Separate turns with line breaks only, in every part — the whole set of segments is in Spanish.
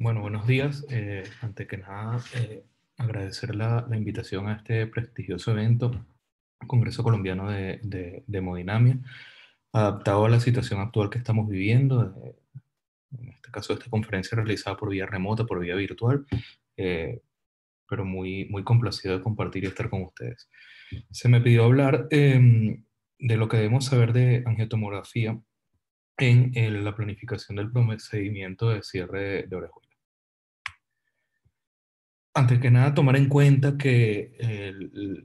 Bueno, buenos días. Antes que nada, agradecer la invitación a este prestigioso evento, Congreso Colombiano de Hemodinamia, adaptado a la situación actual que estamos viviendo. En este caso, esta conferencia realizada por vía remota, por vía virtual, eh, pero muy complacido de compartir y estar con ustedes. Se me pidió hablar de lo que debemos saber de angiotomografía en la planificación del procedimiento de cierre de orejuela. Antes que nada, tomar en cuenta que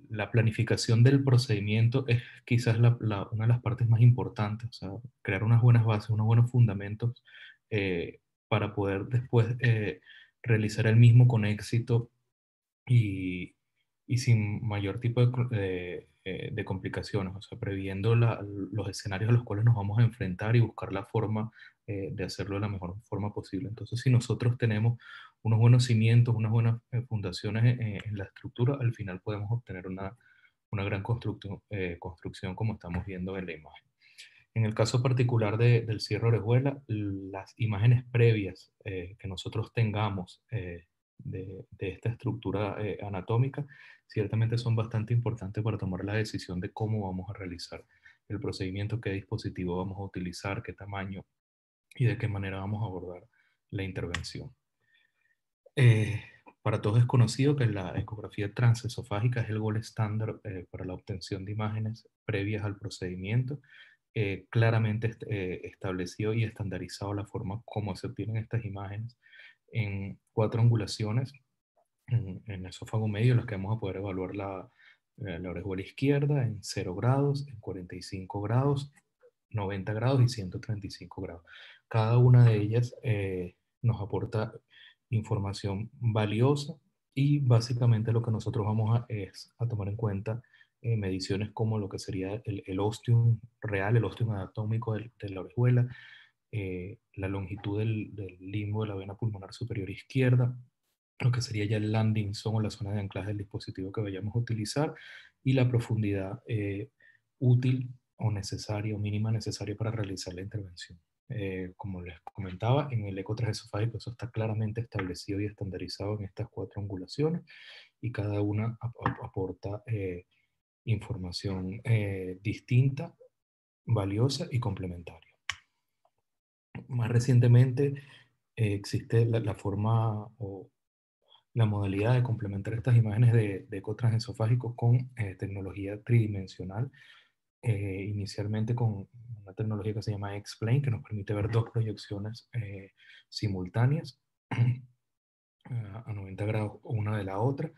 la planificación del procedimiento es quizás una de las partes más importantes, o sea, crear unas buenas bases, unos buenos fundamentos para poder después realizar el mismo con éxito y, y sin mayor tipo de complicaciones, o sea, previendo los escenarios a los cuales nos vamos a enfrentar y buscar la forma de hacerlo de la mejor forma posible. Entonces, si nosotros tenemos unos buenos cimientos, unas buenas fundaciones en la estructura, al final podemos obtener una gran construcción como estamos viendo en la imagen. En el caso particular del cierre orejuela, las imágenes previas que nosotros tengamos de esta estructura anatómica ciertamente son bastante importantes para tomar la decisión de cómo vamos a realizar el procedimiento, qué dispositivo vamos a utilizar, qué tamaño y de qué manera vamos a abordar la intervención. Eh, para todos es conocido que la ecografía transesofágica es el gold estándar para la obtención de imágenes previas al procedimiento. Claramente establecido y estandarizado la forma como se obtienen estas imágenes en 4 angulaciones en esófago medio, en las que vamos a poder evaluar la orejuela izquierda en 0 grados, en 45 grados, 90 grados y 135 grados. Cada una de ellas nos aporta información valiosa y básicamente lo que nosotros vamos es a tomar en cuenta mediciones como lo que sería el ostium real, el ostium anatómico de la orejuela, la longitud del limbo de la vena pulmonar superior izquierda, lo que sería ya el landing zone o la zona de anclaje del dispositivo que vayamos a utilizar y la profundidad útil o necesaria o mínima necesaria para realizar la intervención. Como les comentaba, en el eco transesofágico eso está claramente establecido y estandarizado en estas 4 angulaciones y cada una aporta información distinta, valiosa y complementaria. Más recientemente existe la forma o la modalidad de complementar estas imágenes de eco transesofágico con tecnología tridimensional, inicialmente con una tecnología que se llama X-Plane, que nos permite ver 2 proyecciones simultáneas a 90 grados una de la otra,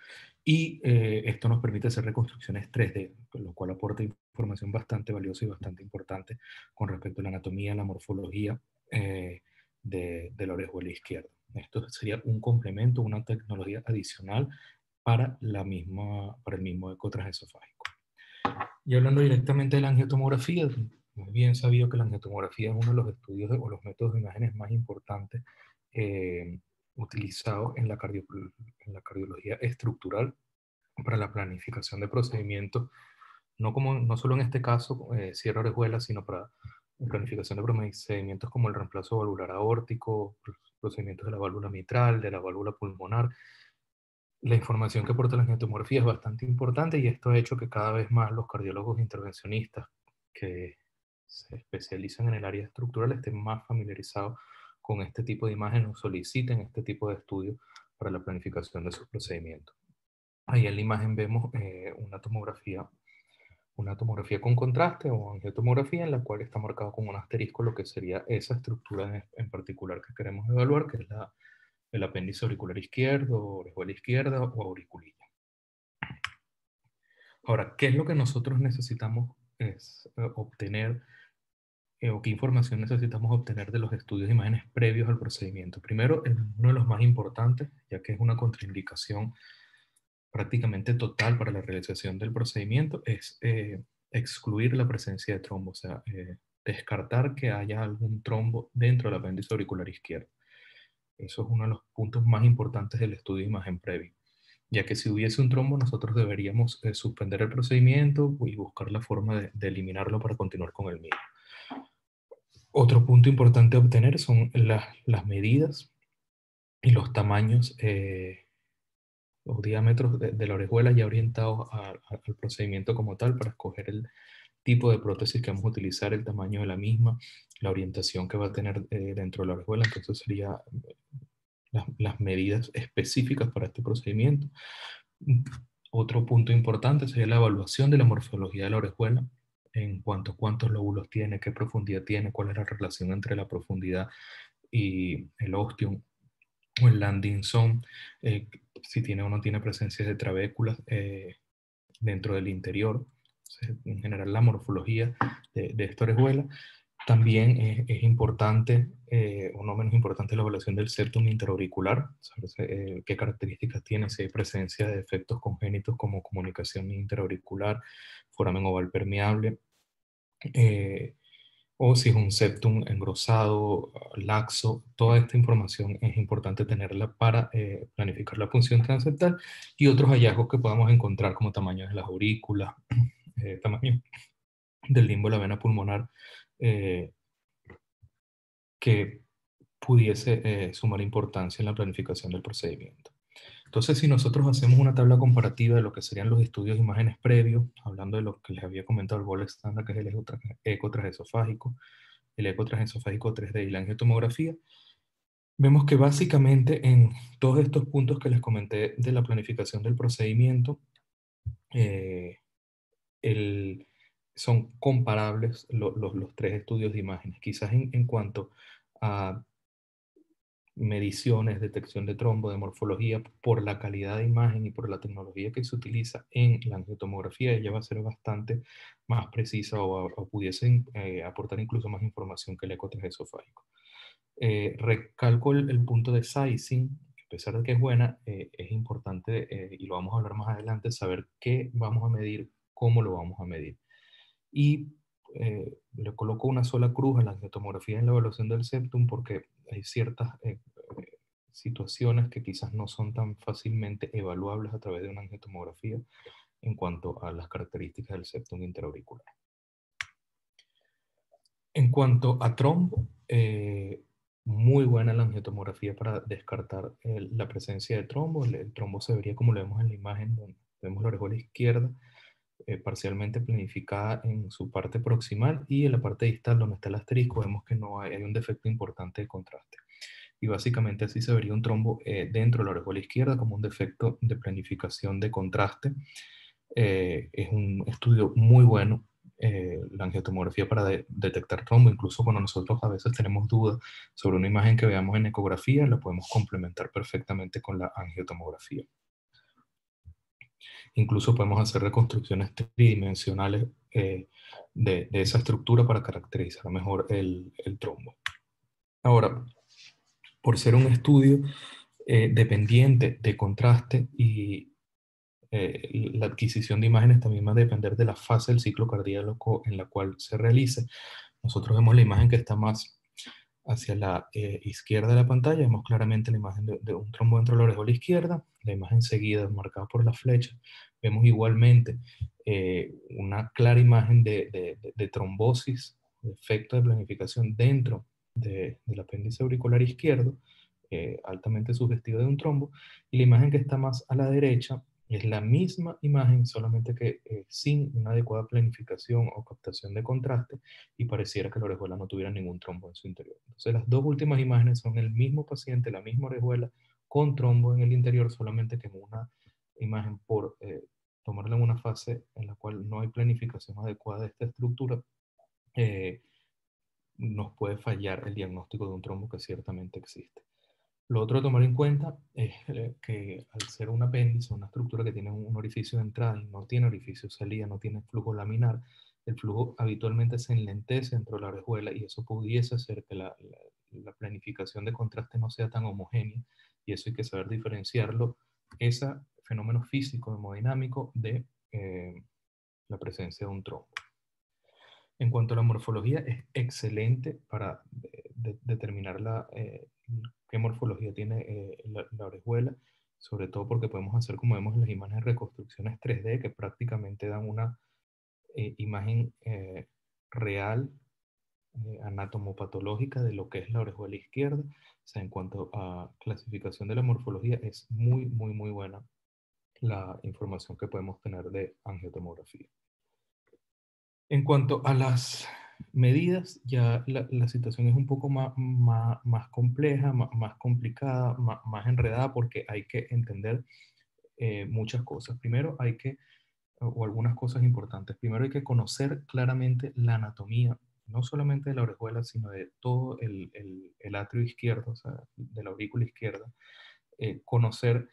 y esto nos permite hacer reconstrucciones 3D, con lo cual aporta información bastante valiosa y bastante importante con respecto a la anatomía, la morfología de la orejuela izquierda. Esto sería un complemento, una tecnología adicional para el mismo eco transesofágico. Y hablando directamente de la angiotomografía, es bien sabido que la angiotomografía es uno de los estudios o los métodos de imágenes más importantes utilizados en la cardiología estructural para la planificación de procedimientos, no solo en este caso, cierre orejuela, sino para la planificación de procedimientos como el reemplazo valvular aórtico, procedimientos de la válvula mitral, de la válvula pulmonar. La información que aporta la angiotomografía es bastante importante y esto ha hecho que cada vez más los cardiólogos intervencionistas que se especializan en el área estructural estén más familiarizados con este tipo de imágenes o soliciten este tipo de estudios para la planificación de sus procedimientos. Ahí en la imagen vemos una tomografía con contraste o angiotomografía en la cual está marcado con un asterisco lo que sería esa estructura en particular que queremos evaluar, que es el apéndice auricular izquierdo, orejuela izquierda o auriculilla. Ahora, ¿qué es lo que nosotros necesitamos obtener o qué información necesitamos obtener de los estudios de imágenes previos al procedimiento? Primero, uno de los más importantes, ya que es una contraindicación prácticamente total para la realización del procedimiento, es excluir la presencia de trombo, o sea, descartar que haya algún trombo dentro del apéndice auricular izquierdo. Eso es uno de los puntos más importantes del estudio de imagen previo, ya que si hubiese un trombo nosotros deberíamos suspender el procedimiento y buscar la forma de eliminarlo para continuar con el mismo. Otro punto importante a obtener son las medidas y los tamaños, los diámetros de la orejuela ya orientados al procedimiento como tal para escoger el tipo de prótesis que vamos a utilizar, el tamaño de la misma, la orientación que va a tener dentro de la orejuela. Entonces sería las medidas específicas para este procedimiento. Otro punto importante sería la evaluación de la morfología de la orejuela en cuanto a cuántos lóbulos tiene, qué profundidad tiene, cuál es la relación entre la profundidad y el ostium o el landing zone, si tiene o no tiene presencia de trabéculas dentro del interior. Entonces, en general, la morfología de esta orejuela. También es importante, o no menos importante, la evaluación del septum interauricular, saber qué características tiene, si hay presencia de efectos congénitos como comunicación interauricular, foramen oval permeable, eh, o si es un septum engrosado, laxo. Toda esta información es importante tenerla para planificar la función transeptal y otros hallazgos que podamos encontrar como tamaño de las aurículas, tamaño del limbo de la vena pulmonar, eh, que pudiese sumar importancia en la planificación del procedimiento. Entonces, si nosotros hacemos una tabla comparativa de lo que serían los estudios de imágenes previos, hablando de lo que les había comentado, el gold estándar, que es el eco transesofágico, el eco transesofágico 3D y la angiotomografía, vemos que básicamente en todos estos puntos que les comenté de la planificación del procedimiento, eh, el, son comparables los tres estudios de imágenes. Quizás en cuanto a mediciones, detección de trombo, de morfología, por la calidad de imagen y por la tecnología que se utiliza en la angiotomografía, ella va a ser bastante más precisa o pudiese aportar incluso más información que el eco esofágico. Recalco el punto de sizing, que a pesar de que es buena, es importante, y lo vamos a hablar más adelante, saber qué vamos a medir, cómo lo vamos a medir. Y le coloco una sola cruz en la angiotomografía en la evaluación del septum porque hay ciertas situaciones que quizás no son tan fácilmente evaluables a través de una angiotomografía en cuanto a las características del septum interauricular. En cuanto a trombo, muy buena la angiotomografía para descartar la presencia de trombo. El trombo se vería como lo vemos en la imagen, donde vemos la orejuela izquierda parcialmente planificada en su parte proximal, y en la parte distal donde está el asterisco vemos que no hay un defecto importante de contraste. Y básicamente así se vería un trombo dentro de la orejuela izquierda como un defecto de planificación de contraste. Es un estudio muy bueno, la angiotomografía para detectar trombo. Incluso cuando nosotros a veces tenemos dudas sobre una imagen que veamos en ecografía, la podemos complementar perfectamente con la angiotomografía. Incluso podemos hacer reconstrucciones tridimensionales de esa estructura para caracterizar mejor el trombo. Ahora, por ser un estudio dependiente de contraste y la adquisición de imágenes también va a depender de la fase del ciclo cardíaco en la cual se realice. Nosotros vemos la imagen que está más hacia la izquierda de la pantalla, vemos claramente la imagen de un trombo dentro de la orejuela izquierda, la imagen seguida marcada por la flecha. Vemos igualmente una clara imagen de trombosis, de efecto de planificación dentro del apéndice auricular izquierdo, altamente sugestivo de un trombo, y la imagen que está más a la derecha es la misma imagen, solamente que sin una adecuada planificación o captación de contraste, y pareciera que la orejuela no tuviera ningún trombo en su interior. Entonces las dos últimas imágenes son el mismo paciente, la misma orejuela, con trombo en el interior, solamente que en una imagen por tomarla en una fase en la cual no hay planificación adecuada de esta estructura, eh, nos puede fallar el diagnóstico de un trombo que ciertamente existe. Lo otro a tomar en cuenta es que al ser un apéndice, una estructura que tiene un orificio de entrada y no tiene orificio de salida, no tiene flujo laminar, el flujo habitualmente se enlentece dentro de la orejuela, y eso pudiese hacer que la planificación de contraste no sea tan homogénea, y eso hay que saber diferenciarlo, ese fenómeno físico hemodinámico de la presencia de un trombo. En cuanto a la morfología, es excelente para determinar qué morfología tiene la orejuela, sobre todo porque podemos hacer, como vemos en las imágenes, reconstrucciones 3D que prácticamente dan una imagen real anatomopatológica de lo que es la orejuela izquierda. O sea, en cuanto a clasificación de la morfología, es muy, muy, muy buena la información que podemos tener de angiotomografía. En cuanto a las medidas, ya la situación es un poco más compleja, más complicada, más enredada, porque hay que entender muchas cosas. Primero hay que, o algunas cosas importantes, primero hay que conocer claramente la anatomía, no solamente de la orejuela, sino de todo el atrio izquierdo, o sea, de la aurícula izquierda, conocer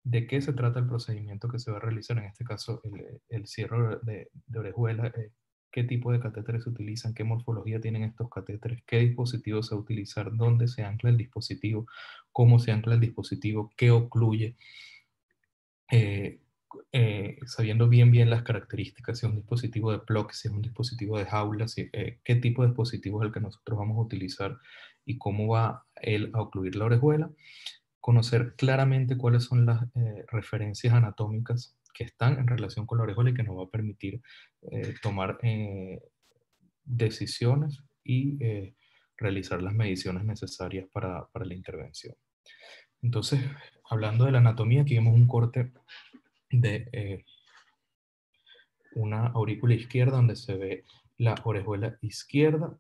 de qué se trata el procedimiento que se va a realizar, en este caso el cierre de orejuela, qué tipo de catéteres se utilizan, qué morfología tienen estos catéteres, qué dispositivo se va a utilizar, dónde se ancla el dispositivo, cómo se ancla el dispositivo, qué ocluye, eh, sabiendo bien las características, si es un dispositivo de plug, si es un dispositivo de jaula, qué tipo de dispositivo es el que nosotros vamos a utilizar y cómo va él a ocluir la orejuela. Conocer claramente cuáles son las referencias anatómicas que están en relación con la orejuela y que nos va a permitir tomar decisiones y realizar las mediciones necesarias para la intervención. Entonces, hablando de la anatomía, aquí vemos un corte de una aurícula izquierda donde se ve la orejuela izquierda.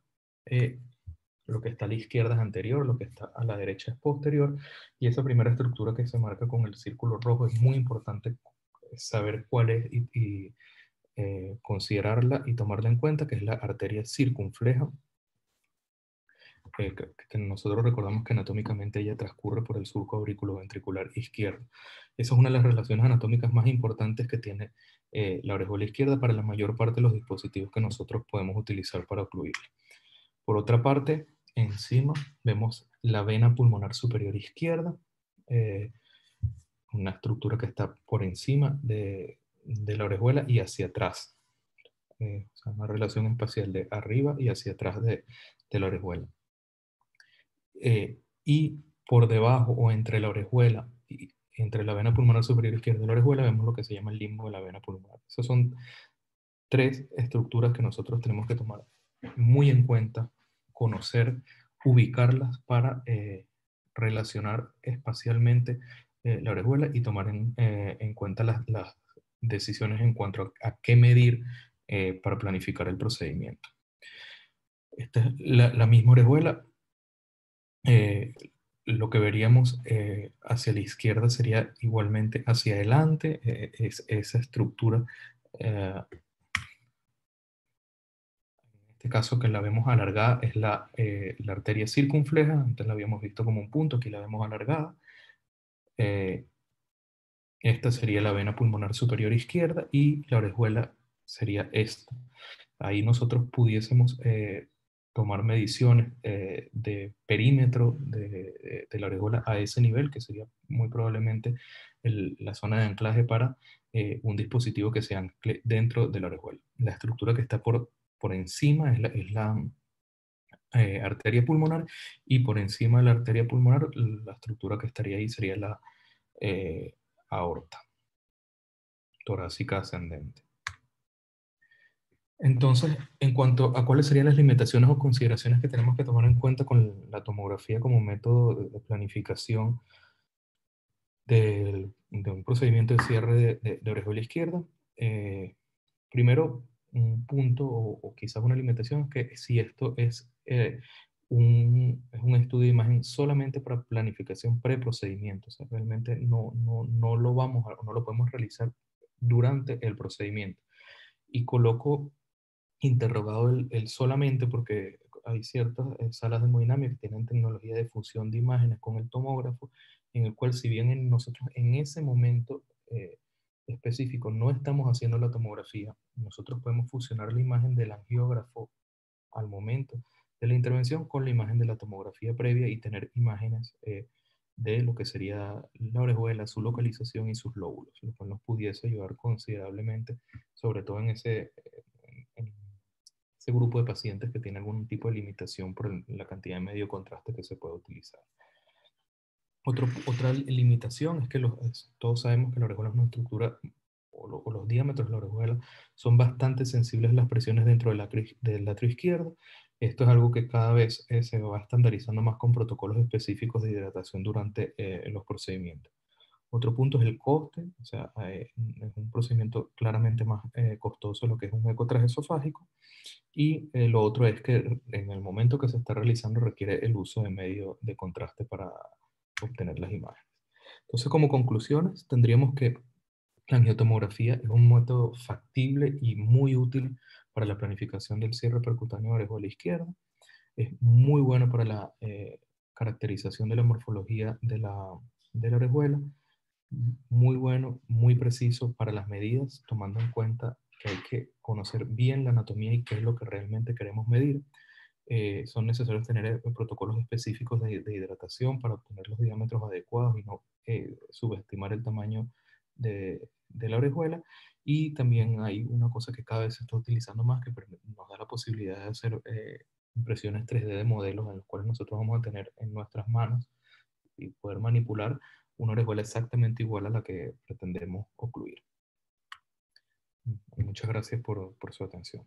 Lo que está a la izquierda es anterior, lo que está a la derecha es posterior, y esa primera estructura que se marca con el círculo rojo es muy importante saber cuál es y considerarla y tomarla en cuenta, que es la arteria circunfleja, que nosotros recordamos que anatómicamente ella transcurre por el surco auriculoventricular izquierdo. Esa es una de las relaciones anatómicas más importantes que tiene la orejuela izquierda para la mayor parte de los dispositivos que nosotros podemos utilizar para ocluirla. Por otra parte, encima vemos la vena pulmonar superior izquierda, eh, una estructura que está por encima de la orejuela y hacia atrás. O sea, una relación espacial de arriba y hacia atrás de la orejuela. Y por debajo o entre la orejuela y entre la vena pulmonar superior izquierda y la orejuela vemos lo que se llama el limbo de la vena pulmonar. Esas son tres estructuras que nosotros tenemos que tomar muy en cuenta, conocer, ubicarlas para relacionar espacialmente la orejuela y tomar en cuenta las decisiones en cuanto a qué medir para planificar el procedimiento. Esta es la misma orejuela. eh, lo que veríamos hacia la izquierda sería igualmente hacia adelante, esa estructura, en este caso que la vemos alargada, es la arteria circunfleja. Antes la habíamos visto como un punto, aquí la vemos alargada. Eh, Esta sería la vena pulmonar superior izquierda y la orejuela sería esta. Ahí nosotros pudiésemos tomar mediciones de perímetro de la orejuela a ese nivel, que sería muy probablemente la zona de anclaje para un dispositivo que se ancle dentro de la orejuela. La estructura que está por encima es la arteria pulmonar, y por encima de la arteria pulmonar la estructura que estaría ahí sería la eh, aorta torácica ascendente. Entonces, en cuanto a cuáles serían las limitaciones o consideraciones que tenemos que tomar en cuenta con la tomografía como método de planificación de un procedimiento de cierre de orejuela izquierda, primero, un punto o quizás una limitación es que si esto es un estudio de imagen solamente para planificación preprocedimiento, o sea, realmente no lo vamos a, no lo podemos realizar durante el procedimiento. Y coloco interrogado el solamente porque hay ciertas salas de hemodinamia que tienen tecnología de fusión de imágenes con el tomógrafo, en el cual si bien nosotros en ese momento específico no estamos haciendo la tomografía, nosotros podemos fusionar la imagen del angiógrafo al momento de la intervención con la imagen de la tomografía previa y tener imágenes de lo que sería la orejuela, su localización y sus lóbulos, lo cual nos pudiese ayudar considerablemente, sobre todo en ese grupo de pacientes que tiene algún tipo de limitación por la cantidad de medio contraste que se puede utilizar. Otra limitación es que todos sabemos que la orejuela es una estructura, o los diámetros de la orejuela son bastante sensibles a las presiones dentro del atrio izquierdo. Esto es algo que cada vez se va estandarizando más con protocolos específicos de hidratación durante los procedimientos. Otro punto es el coste, o sea, es un procedimiento claramente más costoso lo que es un eco transesofágico. Y lo otro es que en el momento que se está realizando requiere el uso de medio de contraste para obtener las imágenes. Entonces, como conclusiones, tendríamos que la angiotomografía es un método factible y muy útil para la planificación del cierre percutáneo de orejuela izquierda. Es muy bueno para la caracterización de la morfología de la orejuela. Muy bueno, muy preciso para las medidas, tomando en cuenta que hay que conocer bien la anatomía y qué es lo que realmente queremos medir. Son necesarios tener protocolos específicos de hidratación para obtener los diámetros adecuados y no subestimar el tamaño de la orejuela. Y también hay una cosa que cada vez se está utilizando más que nos da la posibilidad de hacer impresiones 3D de modelos en los cuales nosotros vamos a tener en nuestras manos y poder manipular una orejuela exactamente igual a la que pretendemos ocluir. Muchas gracias por su atención.